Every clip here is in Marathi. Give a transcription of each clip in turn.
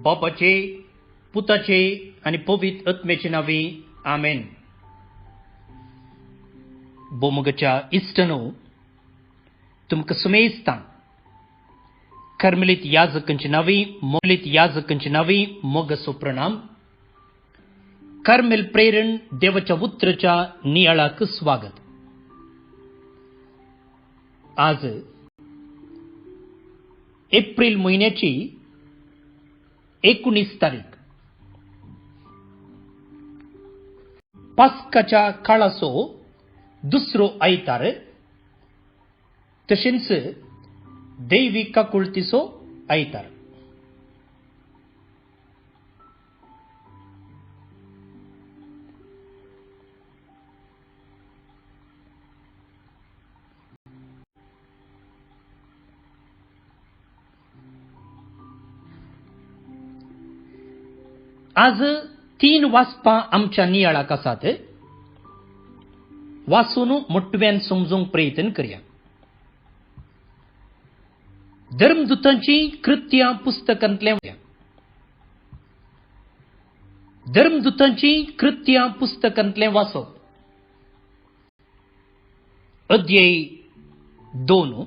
बापाचे, पुताचे आणि पवित्र आत्म्याचे नावे आमेन. बोमगच्या इष्टनो तुमकां सुमेस्तां कर्मेलीत याजकांचे नावे मोगसो प्रणाम. कर्मेल प्रेरण देवाच्या उतराच्या नियाळाक स्वागत. आज एप्रिल महिन्याची 19 तारीख. पास्काच्या काळाचो दुसरो आयतार, तशेंच दैवी काकुळतीचो आयतार. आज 3 वाचपां आमच्या नियाळाक आसात. वाचून मोठव्यान समजूंक प्रयत्न करया. धर्मदूतांची कृत्यां पुस्तकांतलें वाचप. अध्याय 2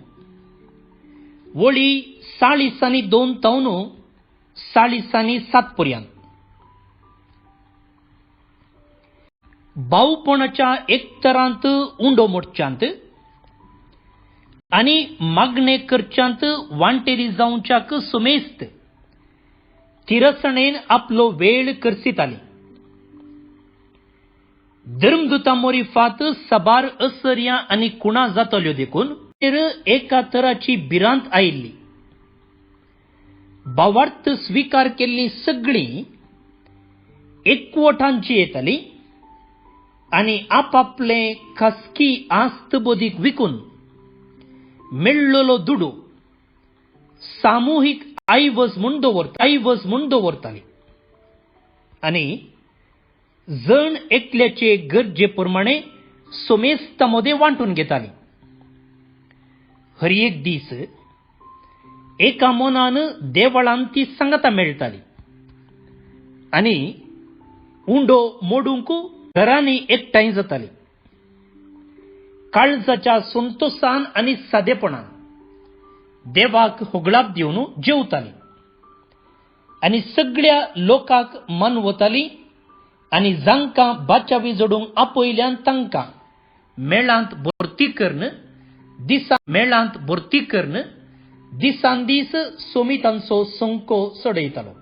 वळी 40 तावन 40 पर्यंत. भाऊपणाच्या एकतरांत उंडो मोडच्यांत आनी मागणे करच्यांत वांटेरी जावच्याक सुमेस्त तिरसणेन आपलो वेळ करसिताली. धर्मदूतां मोरिफात साबार असर्या आनी कुणा जातल्यो देखून एका तराची भिरांत आयिल्ली. भावार्थ स्वीकार केल्ली सगळीं एकवटांची येताली आनी आपापले खासगी आस्त बोदीक विकून मेळ्ळलो दुडू सामुहीक आयवज म्हूण दवरताली आनी जण एकल्याचे गरजे प्रमाणे सोमेस्तामोदे वांटून घेताली. हर एक दीस एका मोनान देवळांत ती सांगता मेळटाली आनी उंडो मोडूंक घरांनी एकठांय जाताली. काळजाच्या संतोषान आनी सादेपणान देवाक होगळाप दिवन जेवताली आनी सगळ्या लोकांक मानवताली आनी जांकां बाचावी जोडूंक आपयल्यान तांकां मेळांत भरती करून दिसान दीस सोमितांचो संको सडयतालो.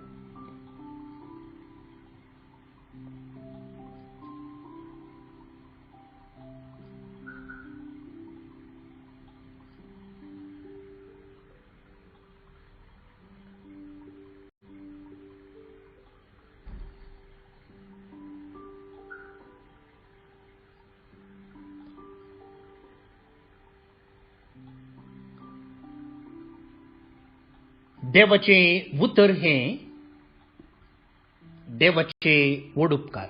देवाचे उतर हे देवाचे वडुपकार.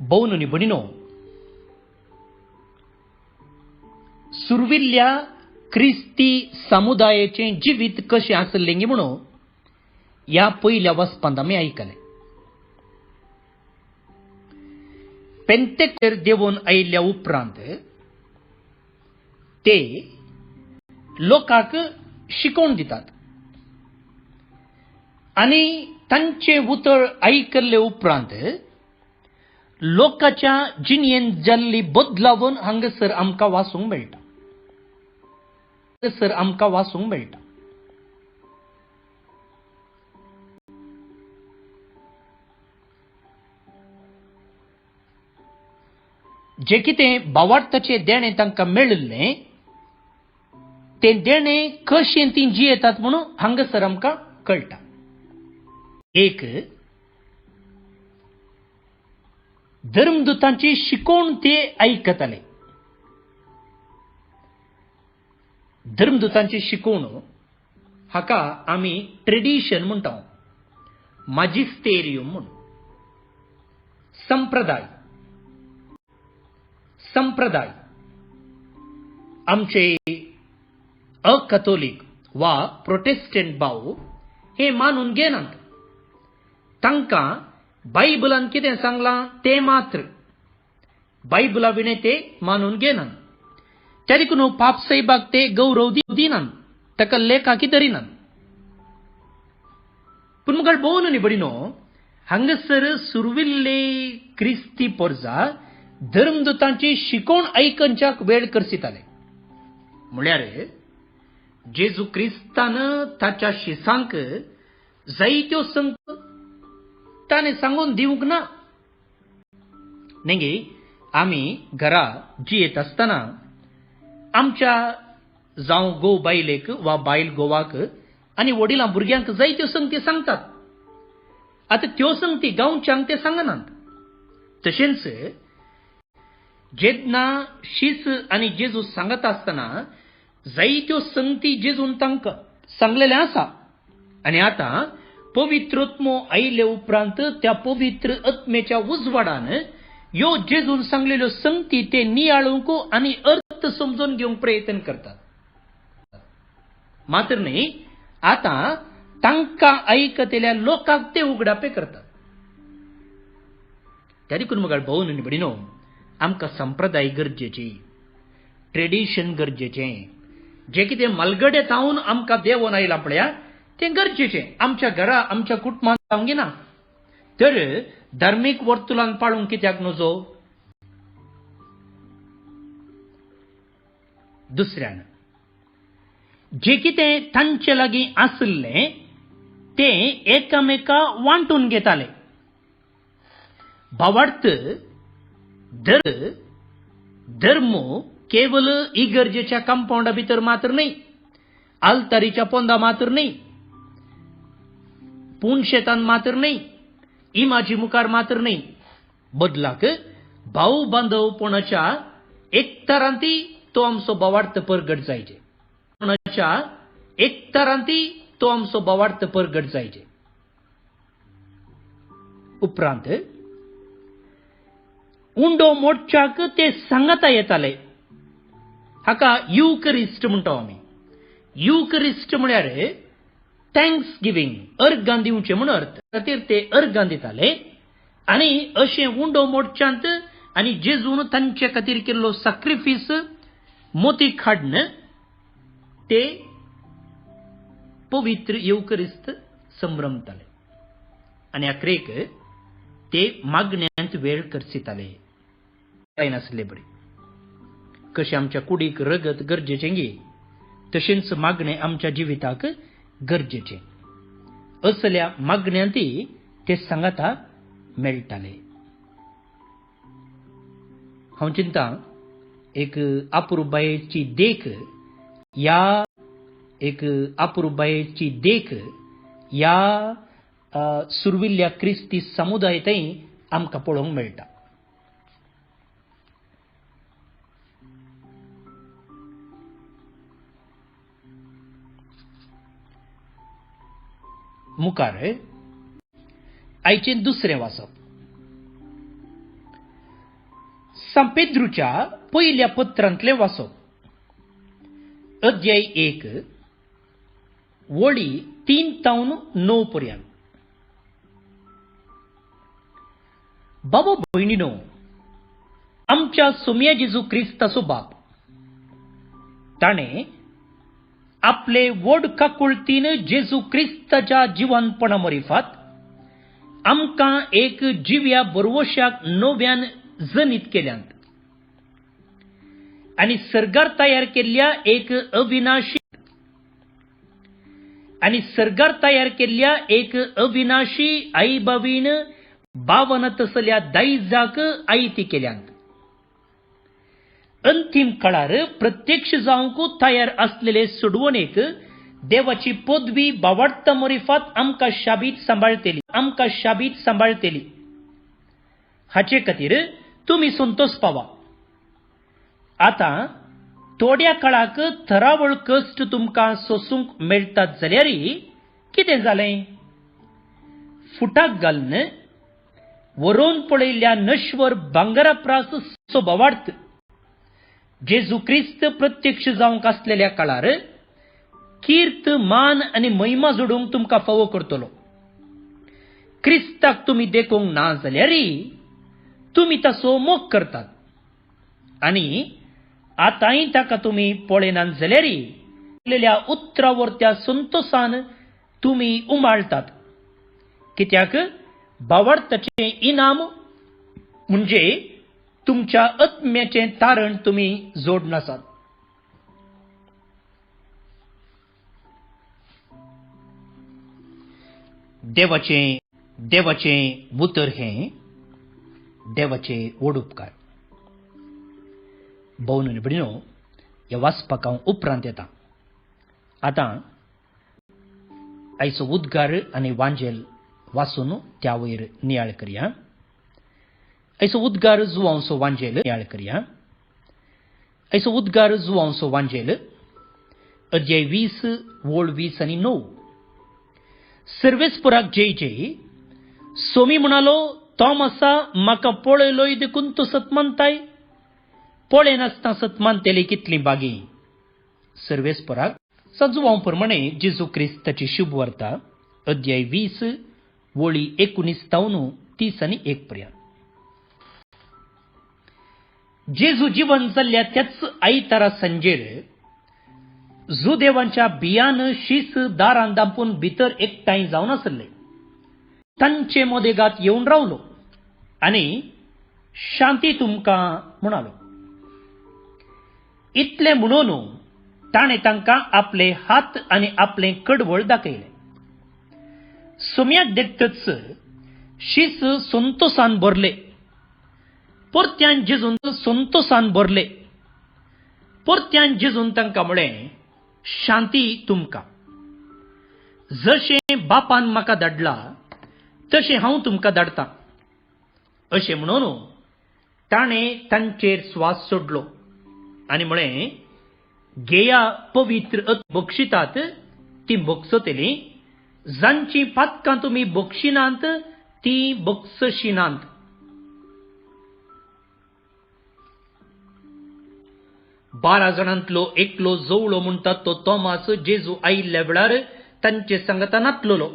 भोवन आनी भणिनो, सुरविल्ल्या क्रिस्ती समुदायाचे जिवीत कशें आसलें म्हणून ह्या पयल्या वचपांत आमी आयकलें. पेंतेकोस्तेर देवून आयिल्ल्या उपरांत ते लोकांक शिकोवन दितात आनी तांचे उतर आयकल्ले उपरांत लोकांच्या जिणेंत जाल्ली बदलावन हांगासर आमकां वाचूंक मेळटा. जे कितें भावार्थाचें देणें तांकां मेळिल्लें तें देणें कशें तीं जियेतात म्हणून हांगासर आमकां कळटा. एक, धर्मदूतांची शिकोवण ते आयकताले. धर्मदूतांची शिकोवण हाका आमी ट्रेडिशन म्हणटा, मॅजिस्टेरियम म्हणून. संप्रदाय आमचे कथोलिक वा प्रोटेस्टंट भाव हे मानून घेनात. तांकां बायबलान कितें सांगलां ते मात्र बायबला विणे ते मानून घेनात. त्या देखून पापसाहेबाक ते गौरव दिनात, ताका लेखाकी धरिनात. पूण मुखार भोवन निबडिनो हांगासर सुरविल्ले क्रिस्ती पोरजा धर्मदुतांची शिकोवण आयकनच्याक वेळ करसिताले. म्हळ्यार जेजू क्रिस्तान ताच्या शिसांक जायत्यो संगती ताणें सांगून दिवंक ना. नेगे आमी घरा जियेत आसतना आमच्या जावं घोव बायलेक वा बायल घोवाक आनी वडिलां भुरग्यांक जायत्यो संगती सांगतात. आतां त्यो संगती गांवच्यांक ते सांगनात. तशेंच जेन्ना शीस आनी जेजू सांगत आसतना जायत्यो संगती जेजून तांकां सांगलेले आसा. आनी आतां पवित्रोत्मो आयले उपरांत त्या पवित्र आत्मेच्या उजवाडान ह्यो जेजून सांगलेल्यो संगती ते नियाळूंक आनी अर्थ समजून घेवंक प्रयत्न करतात. मात्र न्ही आतां तांकां आयकतल्या लोकांक ते उगडापे करतात. त्या देखून मुखार भोवन आनी भयणीनो आमकां संप्रदाय गरजेची, ट्रेडिशन गरजेचें. जे कितें मलगडे जावन आमकां देंवन आयलां पळया तें गरजेचें आमच्या घरा आमच्या कुटुंबांत जावंक ना. तर धार्मीक वर्तुळान पाळूंक कित्याक नजो? दुसऱ्यान जे कितें तांचे लागीं आसलें तें एकामेका वांटून घेताले. भावार्थ धर्म केवल इगर्जेच्या कंपाऊंडा भितर मात्र न्ही, आलतारीच्या पोंदा मात्र न्ही, पुणशेतान मात्र न्ही, इमाजी मुखार मात्र न्ही, बदलाक भाऊ बांधवपणाच्या एकतारांती तो आमचो भावार्थ परगट जायचे. एकतारांती तो आमचो भावार्थ परगट जायचे. उपरांत उंडो मोडच्याक ते सांगता येताले. हाका युकरिस्ट म्हणटा आमी. युकरिस्ट म्हळ्यार थँक्स गिविंग, अर्गां दिवचें म्हण अर्थ. खातीर ते अर्गां दिताले आनी अशें उंडो मोडच्यांत आनी जेजून तांचे खातीर केल्लो सॅक्रिफीस मोतीक हाडन ते पवित्र युकरिस्त संभ्रमताले. आनी अखेरेक ते मागण्यांत वेळ करसिताले. काय नासले बरे. कशें आमच्या कुडीक रगत गरजेचें गे तशेंच मागणें आमच्या जिविताक गरजेचें. असल्या मागण्यांती ते सांगता मेळटाले. हांव चिंता एक अपुरबायेची देख या सुरविल्ल्या क्रिस्ती समुदायातय आमकां पळोवंक मेळटा. मुखार आयचें दुसरें वाचप. सांपेद्रूच्या पयल्या पत्रांतलें वाचप. अध्याय 1 वळी 3 तावन 9 पर्यंत. बाबा भयणीनो, आमच्या सोम्या जेजू क्रिस्ताचो बाप ताणें आपले व्हड काकुळतीन जेजू क्रिस्ताच्या जिवंतपणा मरिफात आमकां एक जिव्या बरवश्याक नव्यान जनीत केल्यांत आनी सर्गार तयार केल्ल्या एक अविनाशी आईबावीन भावनात असल्या दायजाक आयती केल्यांत. अंतिम काळार प्रत्यक्ष जावंक तयार असलेले सोडवणेक देवाची पदवी भावार्थ मरिफात आमकां शाबीत सांबाळतेली. हाचे खातीर तुमी संतोष पावा. आता थोड्या काळाक थरावळ कश्ट तुमकां सोसूंक मेळटात जाल्यार कितें जालें? फुटाक घालन वरोन पळयल्ल्या नश्वर भांगरा प्रास भावार्थ जेजू क्रिस्त प्रत्यक्ष जावंक आसलेल्या काळार कीर्त मान आनी महिमा जोडूंक तुमकां फावो करतलो. क्रिस्ताक तुमी देखूंक ना जाल्यारय तुमी ताचो मोग करतात आनी आतांय ताका तुमी पळयनात जाल्यारय दिलेल्या उतरावर त्या संतोषान तुमी उमाळतात. कित्याक भावार्थाचें इनाम म्हणजे तुमच्या आत्म्याचें तारण तुमी जोडनासात. देवाचें उतर हें देवाचे व्हड उपकार. भोवन आनी भयणीनो, हें वाचपाक हांव उपरांत येता. आतां आयचो उद्गार आनी वांजेल वाचून त्या वयर नियाळ करया. आयचो उद्गार जुवांवचो वांजेल नियाळ करया. आयचो उद्गार जुवांवचो वांजेल अध्याय 20 ओळ 20 आनी 9. सर्वेस्पराक जय जय. सोमी म्हणालो, तोमासा, म्हाका पळयलोय देखून तूं सतमानताय. पळय नासतना सतमानतेली कितली बागी. सर्वेस्पराक सजुवांव प्रमाणे जेजू क्रिस्ताची शुभ वार्ता अध्याय 20 ओळी 19 30 आनी 1 पर्यंत. जेजू जिवन जाल्ल्या त्याच आयतारा संजेर जुदेवांच्या बियान शीस दारां दांपून भितर एकठांय जावन आसले. तांचे मोदेगात येवन रावलो आनी शांती तुमकां म्हणालो. इतले म्हणून ताणें तांकां आपले हात आनी आपले कडवळ दाखयले. सुम्याक देखतच शीस संतोषान भरले. परत्यान जेजून संतोषान भरले. परत्यान जेजून तांकां म्हळें, शांती तुमकां. जशें बापान म्हाका धाडला तशें हांव तुमकां धाडटां. अशें म्हणून ताणें तांचेर स्वास सोडलो आनी म्हळें, घेया पवित्र बक्षितात ती बक्षतली. जांची पातकां तुमी बक्षिनांत ती बक्षशिनांत. बारा जाणांतलो एकलो जवळो म्हणटा तो तोमास जेजू आयिल्ल्या वेळार तांचे सांगता नातलोलो.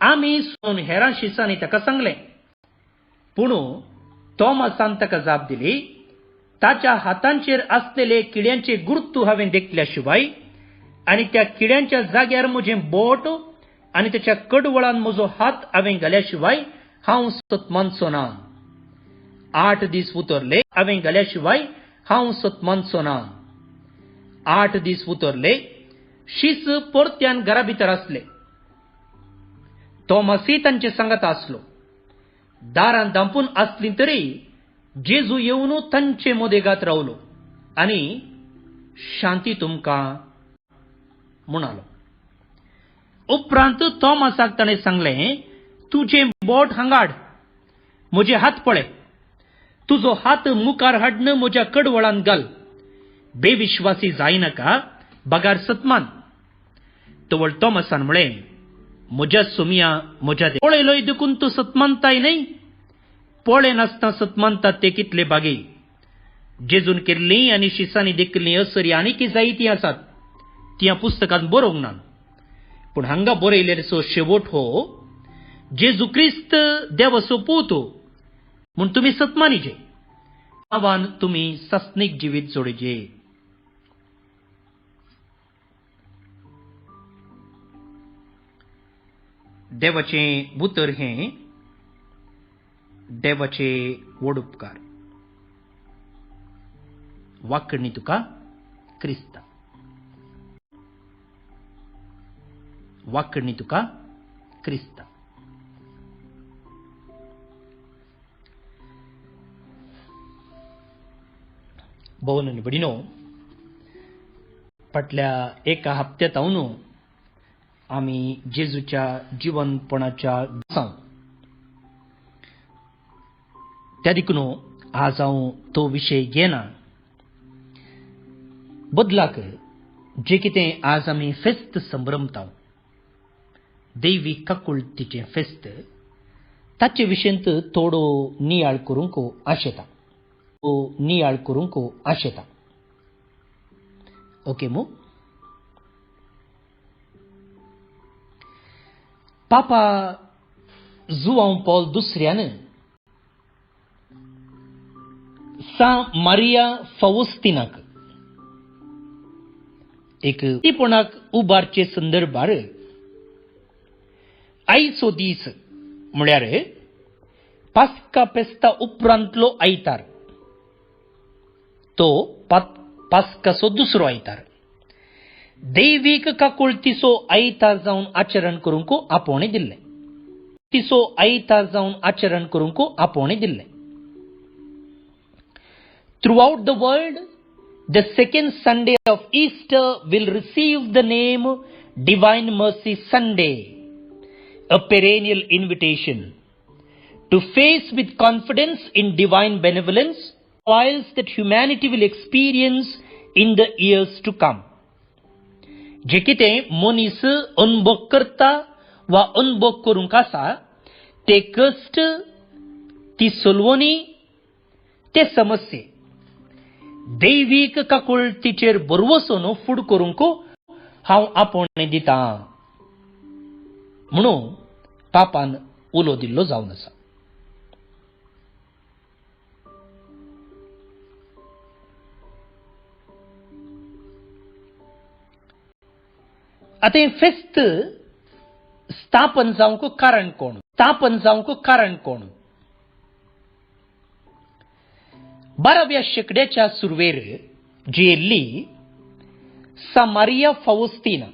आमी सोन हेरां शिसांनी ताका सांगलें. पूण तोमासान ताका जाप दिली, ताच्या हातांचेर आसलेले किड्यांचे गुर्तू हांवें देखल्या शिवाय आनी त्या किड्यांच्या जाग्यार म्हजें बोट आनी त्याच्या कडवळान म्हजो हात हांवें घाल्या शिवाय हांव सतमानचो ना. 8 दीस उतरले हांवें घाल्या शिवाय हांव सतमानचो ना. 8 दीस उतरले. शीस परत्यान घरा भितर आसले. तोमासी तांचे सांगता आसलो. दारां दांपून आसलीं तरी जेजू येवन तांचे मोदेगात रावलो आनी शांती तुमकां म्हणालो. उपरांत तोमासाक ताणें सांगलें, तुजें बोट हांगा हाड. म्हजे हात पळय. तुजो हात मुखार हाडन म्हज्या कडवळान घाल. बेविश्वासी जायनाका, बागार सतमान. तवळ तोमासान म्हळें, म्हज्या सोमिया, म्हज्या पळयलोय देखून तूं सतमानताय न्हय. पळय नासतना सतमानतात ते कितले बागे. जेजून केल्लीं आनी शिसांनी देखिल्लीं असरी आनीक जायतीं आसात. ती ह्या पुस्तकांत बरोवंक ना. पूण हांगा बरयलेलो शेवट हो, जेजू क्रिस्त देवाचो पूत म्हूण तुमी सतमानीचे. आव्हान तुमी सस्नीक जिवीत जोडचे. देवाचें उतर हें देवाचे व्हड उपकार. वाकडणी तुका क्रिस्ता. वाकडणी तुका क्रिस्ता. भोवन आनी भयणीनो, फाटल्या एका हप्त्यांत हांव आमी जेजूच्या जिवनपणाच्या दिसांत त्या देखून आज हांव तो विशय घेना. बदलाक जे कितें आज आमी फेस्त संभ्रमता, दैवी काकुळतीचें फेस्त, ताचे विशयंत थोडो नियाळ करूंक आशेता. ओके मू. पापा जुआंव पॉल दुसऱ्यानं सा मारिया फावोस्तीनाक एक टिपणाक उबारचे संदर्भार आयचो दीस म्हळ्यार पास्का पेस्ता उपरांतलो आयतार, तो पास्काचो दुसरो आयतार दैवीक काकुळतीचो आयतार जावन आचरण करूंक आपोवणें दिल्लें. तिचो आयतार जावन आचरण करूंक आपोवणें दिल्लें. Throughout the world, the second Sunday of Easter will receive the name Divine Mercy Sunday, a perennial invitation to face with confidence in divine benevolence trials that humanity will experience in the years to come. जे कितें मनीस अनुभव करता वा अनुभव करूंक आसा ते कश्ट, ती सोलवणी, ते समस्ये दैवीक काकुळतीचेर बरवसून फुड करूंक हांव आपोवणें दितां म्हणून पापान उलो दिल्लो जावन आसा. आतां फेस्त स्थापन जावंक कारण कोण? 12व्या शेंकड्याच्या सुरवेर जियेल्ली मारिया फावोस्तीना,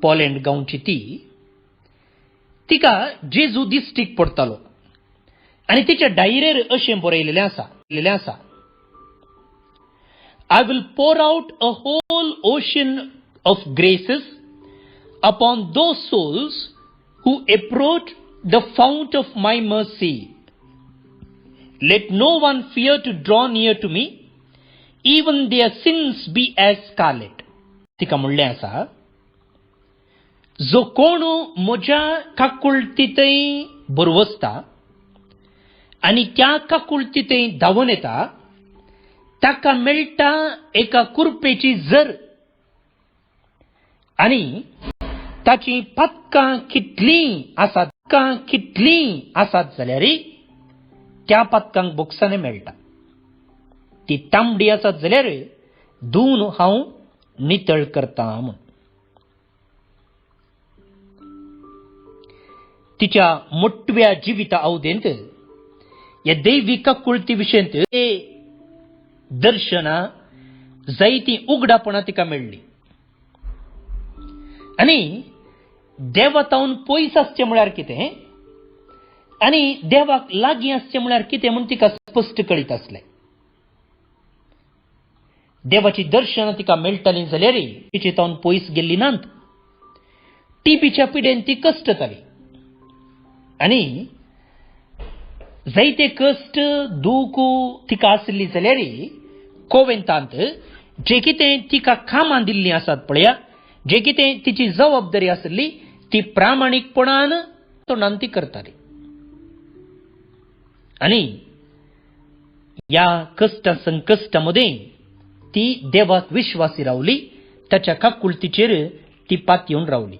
पोलंड गांवची तिका जेजू दिश्टीक पडटालो आनी तिच्या डायरेर अशें बरयलेलें आसा, I will pour out a whole ocean of graces upon those souls who approach the fount of my mercy. Let no one fear to draw near to me, even their sins be as scarlet. तिका म्हणलें आसा, जो कोण म्हज्या काकुळतीतय बरवसता आनी त्या काकुळतीतय धांवन येता ताका मेळटा एका कुरपेची झर आनी ताची पातकां कितलीं आसात जाल्यार त्या पातकांक बोगसाने मेळटा. ती तांबडी आसात जाल्यार धुवन हांव नितळ करता म्हूण. तिच्या मोठव्या जिविता अवधेंत ह्या दैवीक काकुळती विशयंत दर्शनां जायतीं उगडापणां तिका मेळ्ळी आनी देवातावन पयस आसचें म्हळ्यार कितें आनी देवाक लागीं आसचें म्हळ्यार कितें म्हूण तिका स्पश्ट कळीत आसलें. देवाची दर्शनां तिका मेळटालीं जाल्यार तिचे तावन पयस गेल्ली नात. टीबीच्या पिडेन ती कश्टताली आनी जायते कश्ट दूख तिका आसली जाल्यार कोवेंतांत जे कितें तिका कामां दिल्लीं आसात पळया, जे कितें तिची जबाबदारी आसली ती प्रामाणीकपणान तोंडान ती करताली आनी या कष्टा संकश्टामध्ये ती देवाक विश्वासी रावली, ताच्या काकुळतीचेर ती पात येवन रावली.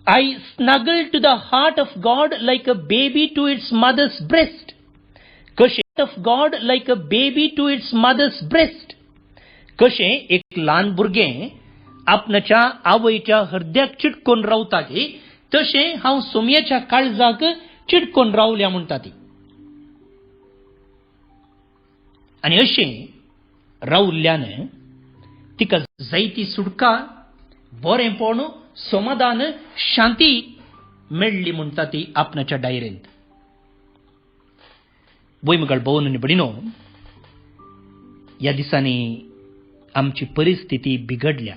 I snuggled to the heart of God like a baby to its mother's breast. कशें of God like a baby to its mother's breast. कशें एक ल्हान भुरगें आपणाच्या आवयच्या हृदयाक चिटकोन रावता की तशें हांव सोमयेच्या काळजाक चिटकोन रावल्या म्हणटा ती. आनी अशें रावल्ल्यान तिका जायती सुटका, बरेंपण, समाधान, शांती मेळ्ळी म्हणटा ती आपणाच्या डायरेंत. भुईमगाळ भोवन आनी भयणीनो, ह्या दिसांनी आमची परिस्थिती बिगडल्या.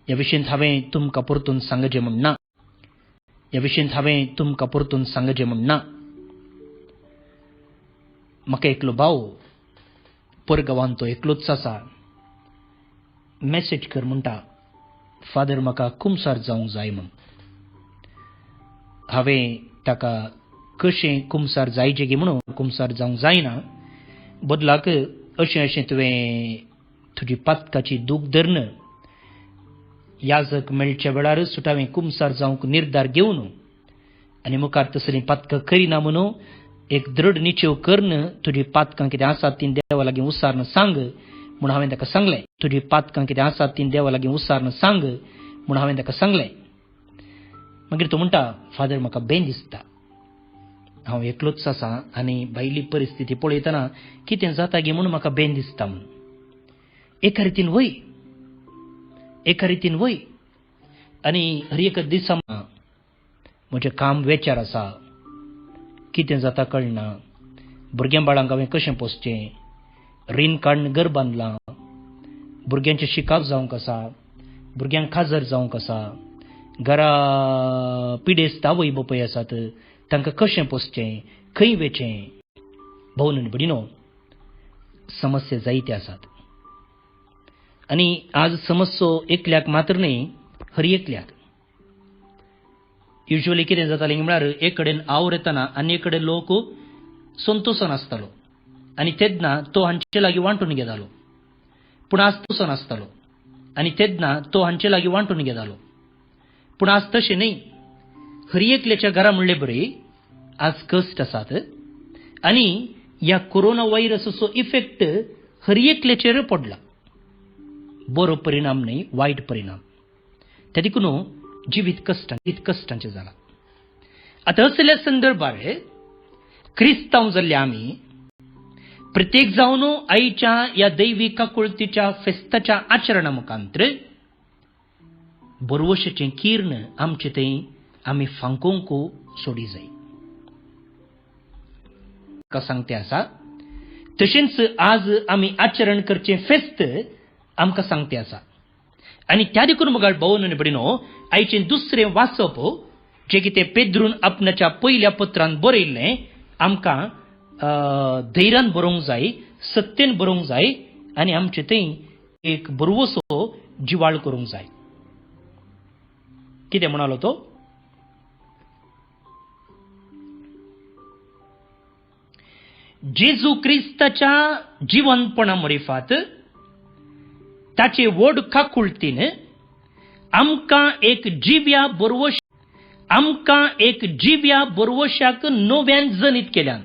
ह्या विशयंत हांवें तुमकां परतून सांगचें म्हणना. म्हाका एकलो भाव परगांवांत तो एकलोच आसा. मॅसेज कर म्हणटा, फादर म्हाका कुमसार जावंक जाय म्हूण. हांवें ताका कशें कुमसार जायचें गे म्हणून कुमसार जावंक जायना, बदलाक अशें तुवें तुजी पातकाची दूख धरन याजक मेळच्या वेळार सुटावे कुमसार जावंक निर्धार घेवन आनी मुखार तसली पातकां करिना म्हणून एक दृढ निश्चय करन तुजी पातकां कितें आसात ती देवा लागीं उसारन सांग म्हूण हांवें ताका सांगलें. तुजी पातकां कितें आसात ती देवा लागीं उसारन सांग म्हूण हांवें ताका सांगलें. मागीर तो म्हणटा, फादर म्हाका बेन दिसता, हांव एकलोच आसा आनी भायली परिस्थिती पळयतना कितें जाता गे म्हूण म्हाका बेन दिसता म्हूण. एका रितीन वय आनी हर एक दिसा म्हजें काम वेचार आसा, कितें जाता कळना, भुरग्यां बाळांक हांवें कशें पोसचें, रीण काडून घर बांदलां, भुरग्यांचें शिकाप जावंक आसा, भुरग्यांक खाजर जावंक आसा, घरा पिडेस्त आवय बापूय आसात, तांकां कशें पोसचें, खंय वेचें. भोवन आनी भयणीनो, समस्या जायत्यो आसात. आनी आज समस्यो एकल्याक मात्र न्ही, हर एकल्याक. युजली कितें जातालें म्हळ्यार एक कडेन हांव येतना आनी एक कडेन लोक संतोशान आसतालो आनी तेदना तो हांचे लागीं वांटून घेतालो. पूण आज तसो नासतालो आनी तेदना तो हांचे लागीं वांटून घेतालो. पूण आज तशें न्ही. हर एकल्याच्या घरा म्हणले बरे आज कश्ट आसात आनी ह्या कोरोना व्हायरसाचो इफेक्ट हर एकल्याचेर पडला. बरो परिणाम न्ही, वायट परिणाम. त्या देखून जिवीत कश्टांचें जाला. आतां असल्या संदर्भार क्रिस्तांव जाल्ले आमी प्रत्येक जावन आईच्या ह्या दैवी काकुळतीच्या फेस्ताच्या आचरणा मुखांतर बरवशेचें कीर्ण आमचें थंय आमी फांकोवंक सोडी जाय. का सांगते आसा तशेंच आज आमी आचरण करचें फेस्त आमकां सांगते आसा. आनी त्या देखून मुगाळ भोवन आनी भयणीनो, आयचें दुसरें वाचप जें कितें पेद्रून आपणाच्या पयल्या पत्रांत बरयल्लें आमकां धैर्यान बरोवंक जाय, सत्येन बरोवंक जाय आनी आमचे थंय एक बरवसो जिवाळ करूंक जाय. कितें म्हणालो तो? जेजू क्रिस्ताच्या जिवंतपणा मरिफात ताचे व्हड काकुळतीन आमकां एक जिव्या बरवशाक नव्यान जनीत केल्यान.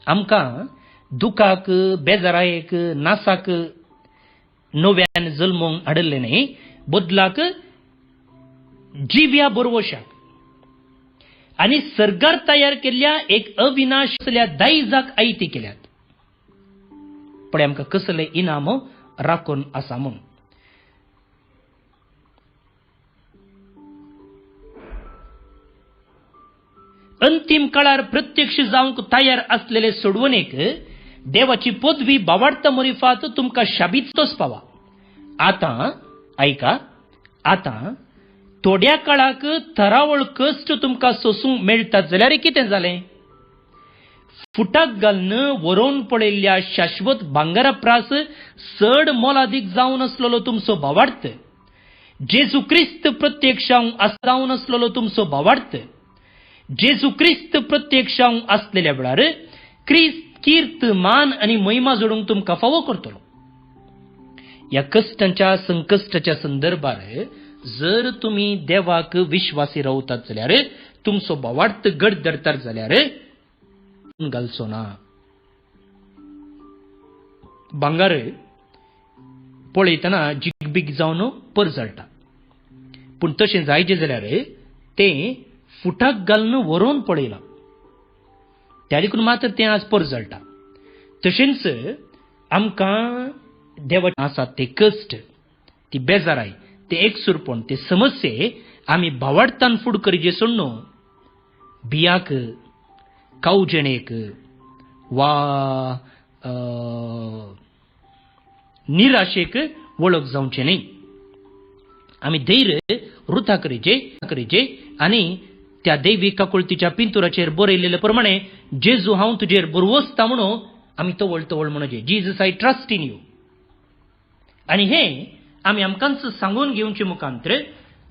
आमकां दुखाक, बेजारायेक, नासाक नव्यान जल्मोवंक हाडले न्ही, बदलाक जिव्या बरवशाक आनी सर्गार तयार केल्ल्या एक अविनाश असल्या दायजाक आयती केल्यात. पळय आमकां कसलें इनाम राखून आसा म्हूण. अंतिम काळार प्रत्यक्ष जावंक तयार असलेले सोडवणेक देवाची पदवी बावाडता मरिफात तुमकां शाबितोच पावा. आतां ऐका, आतां थोड्या काळाक थरावळ कश्ट तुमकां सोसूंक मेळटात जाल्यार कितें जालें? फुटाक घालन व्हरोवन पळयल्ल्या शाश्वत भांगारा प्रास चड मोलादीक जावन आसलेलो तुमचो भावार्थ, जेजू क्रिस्त प्रत्यक्षांत जावन आसलेलो तुमचो भावार्थ, जेजू क्रिस्त प्रत्यक्षांत आसलेल्या वेळार क्रिस्त कीर्त, मान आनी महिमा जोडूंक तुमकां फावो करतलो. ह्या कश्टांच्या संकश्टाच्या संदर्भार जर तुमी देवाक विश्वासी रावतात जाल्यार तुमचो भावार्थ घट धरतात जाल्यार घालचो ना. भांगार पळयतना जिगबीग जावन परजळटा, पूण तशें जायचें जाल्यार तें फुटाक घालून व्हरोवन पळयलां, त्या देखून मात्र तें आज परजळटा. तशेंच आमकां देवाचें आसात ते कश्ट, ती बेजाराय, ते एकसुरपण, ते समस्ये आमी भावार्थान फुड करचे सोड न्हू भियाक, कावजेणेक वा निराशेक वळख जावचें न्ही. आमी धैर्य रुथा करचें आनी त्या दैवी काकुळतीच्या पिंतुराचेर बरयलेले प्रमाणे जेजू हांव तुजेर बरवसता म्हणून आमी तवळ म्हणचे Jesus I trust in you. आनी हें आमी आमकांच सांगून घेवचे मुखांतर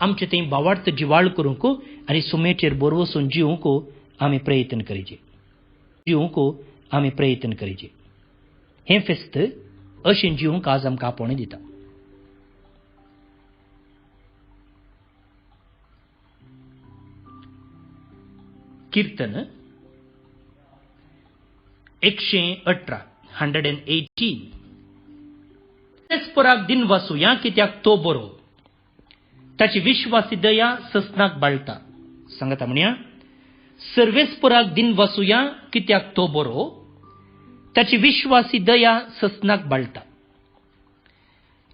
आमचे थंय भावार्थ जिवाळ करूंक आनी सुमेचेर बरवसून जिवूंक आमी प्रयत्न करीचे. हें फेस्त अशें जिवूंक आज आमकां आपोवणें दिता. कीर्तन 118 118. सर्वेस्पराक दिन वाचूया कित्याक तो बरो, ताची विश्वासी दया ससनाक बाळटा. सांगाता म्हणया, सर्वेस्पराक दिन वाचूया कित्याक तो बरो, ताची विश्वासी दया ससनाक बाळटा.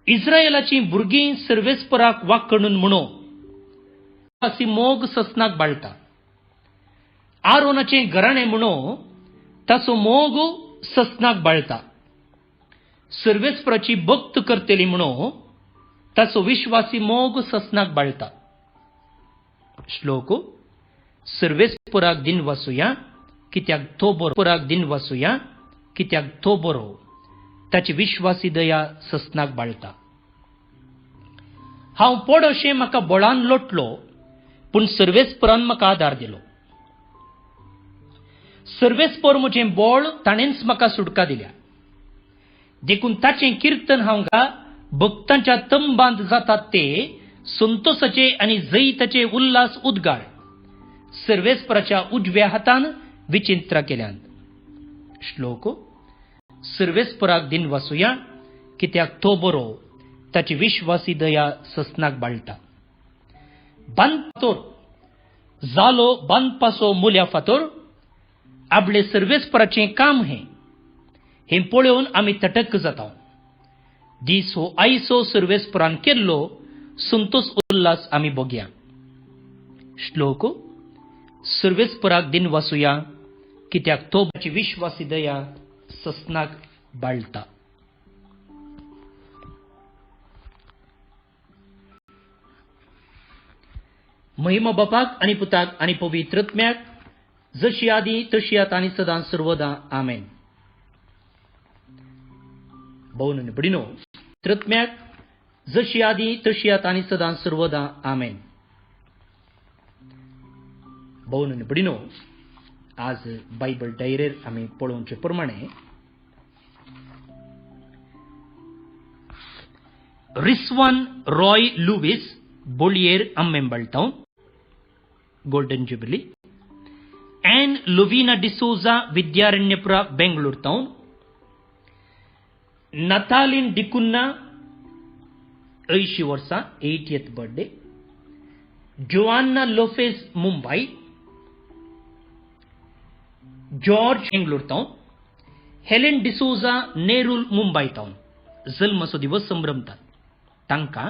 इस्रायलाची भुरगीं सर्वेस्पराक वाकणून म्हणो विश्वासी मोग ससनाक बाळटा. आरोनाचे घराणे म्हणो ताचो मोग ससनाक बाळटा. सर्वेस्पराची भक्त करतली म्हणो ताचो विश्वासी मोग ससनाक बाळटा. श्लोक. सर्वेस्पराक दिन वाचूया कित्याक तो बरो, पराक दिन वाचूया कित्याक तो बरो, ताची विश्वासी दया ससनाक बाळटा. हांव पड अशें म्हाका बळान लोटलो, पूण सर्वेस्परान म्हाका आदार दिलो. सर्वेस्पर म्हजें बळ ताणेंच म्हाका सुटका दिल्या. देखून ताचें कीर्तन हांव भक्तांच्या तंबांत जातात ते संतोषाचे आनी जैताचे उल्हास उद्गार सर्वेस्पराच्या उजव्या हातान विचिंत्रा केल्यान. श्लोक. सर्वेस्पराक दिन वाचूया कित्याक तो बरो, ताची विश्वासी दया ससनाक बाळटा. बांद फातोर जालो, बांद पासो मुल्या फातोर, आपले सर्वेस्पराचें काम हें पळोवन आमी तटक्क जाता. दीस हो आयसो सर्वेस्परान केल्लो संतोष उल्हास आमी बघया. श्लोक. सर्वेस्पराक दिन वाचूया कित्याक तो ताची विश्वासी दया ससनाक बाळटा. महिमा बापाक आनी पुताक आनी पवित्रत्म्याक, जशी आदी तशी आतां आनी सदां सर्वदा. आमेन. भोवन आनी भयणीनो, पवित्रत्म्याक जशी आदी तशी आतां आनी सदां सर्वदा. आमेन. भोवन आनी भयणीनो, आज बायबल डायरेर आमी पळोवचे प्रमाणे रिस्वान रॉय लुईस बोलिएर अम्मेंबल्टाउन golden jubilee, Ann Luvina D'Souza Vidyaranyapura Bengaluru town, Nataline D'Cunha 80 वर्सां 80th birthday, Joanna Lopes Mumbai, George Bengaluru town, Helen D'Souza Nerul Mumbai town जल्माचो दिवस संभ्रमतात. तांकां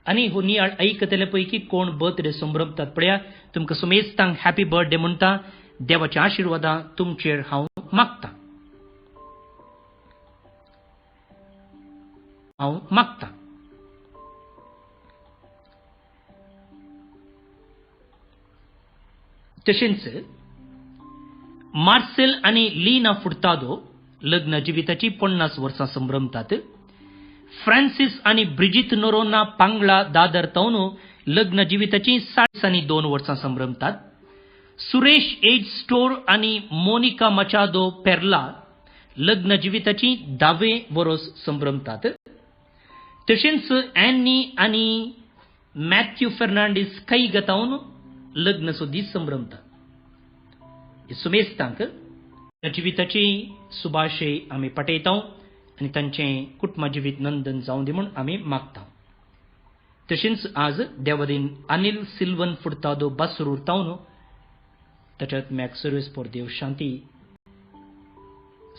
आनी हो नियाळ ऐकतले पैकी कोण बर्थडे संभ्रमतात पळया, तुमकां सुमेस्तांक हॅपी बर्थडे म्हणटा. देवाच्या आशिर्वादा तुमचेर हांव मागता. तशेंच मार्सेल आनी लीना फुर्तादो लग्न जिविताची 50 वर्सां संभ्रमतात. फ्रांसिस आनी ब्रिजित नोरोना पांगळा दादर तावन लग्न जिविताची 62 वर्सां संभ्रमतात. सुरेश एज स्टोर आनी मोनिका मचादो पेर्ला लग्न जिविताची 10वें वर्स संभ्रमतात. तशेंच एन्नी आनी मॅथ्यू फेर्नांडीस कैग तावन लग्नाचो दीस संभ्रमतात. सुमेस्तांक जिविताची सुभाशय आमी पटयता आनी तांचें कुटुंब जिवीत नंदन जावं दी म्हूण आमी मागता. तशेंच आज देवादीन अनिल सिल्वन फुर्तादो बासरूर तावन ताच्यात मॅक सर्वेस्पर देव शांती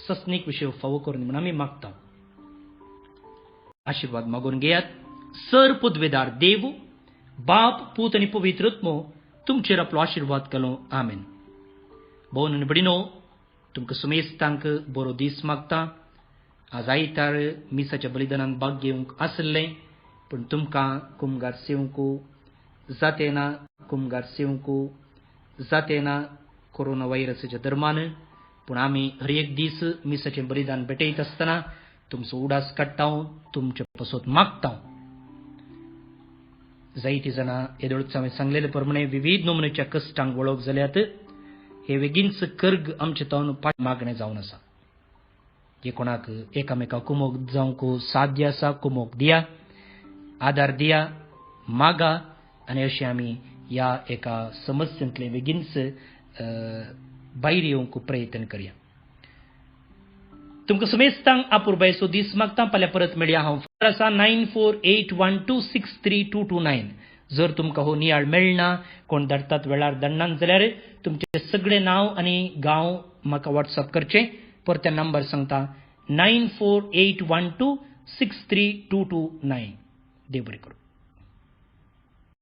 ससनीक विशय फावो करून म्हूण आमी मागता. आशिर्वाद मागून घेयात. सर पुद्वेदार देव, बाप, पूत आनी पवित्रत्मो तुमचेर आपलो आशिर्वाद घालो. आमेन. भोवन आनी भयणीनो, तुमकां सुमेस्तांक बरो दीस मागता. आज आयतार मिसाच्या बलिदानान भाग घेवंक आसलें, पूण तुमकां कुमगार सेवंकू जाते ना, कुमगार सेवंकू जाते ना कोरोना व्हायरसाच्या दरम्यान. पूण आमी हर एक दीस मिसाचें बलिदान भेटयत आसतना तुमचो उडास काडटा, तुमचे पासत मागता. जायतीं जाणां येदोळच हांवें सांगलेले प्रमाणे विविध नमुन्याच्या कश्टांक वळख जाल्यात. हे बेगीनच कर्ग आमचे तावन मागणें जावन आसा. जे कोणाक एकामेकाक कुमोग जावंक साध्य आसा, कुमोग दिया, आदार दिया, मागा, आनी अशें आमी ह्या एका समस्येंतले बेगीनच भायर येवंक प्रयत्न करया. तुमकां सुमेस्तांक आपुरबायचो दीस मागता. फाल्यां परत मेळया. हांव आसा 9481263229. जर तुमकां हो नियाळ मेळना, कोण धाडटात वेळार धाडनात जाल्यार तुमचे सगळे नांव आनी गांव म्हाका व्हॉट्सअप करचें. परत नंबर सांगता 9481263229. देव बरें करूं.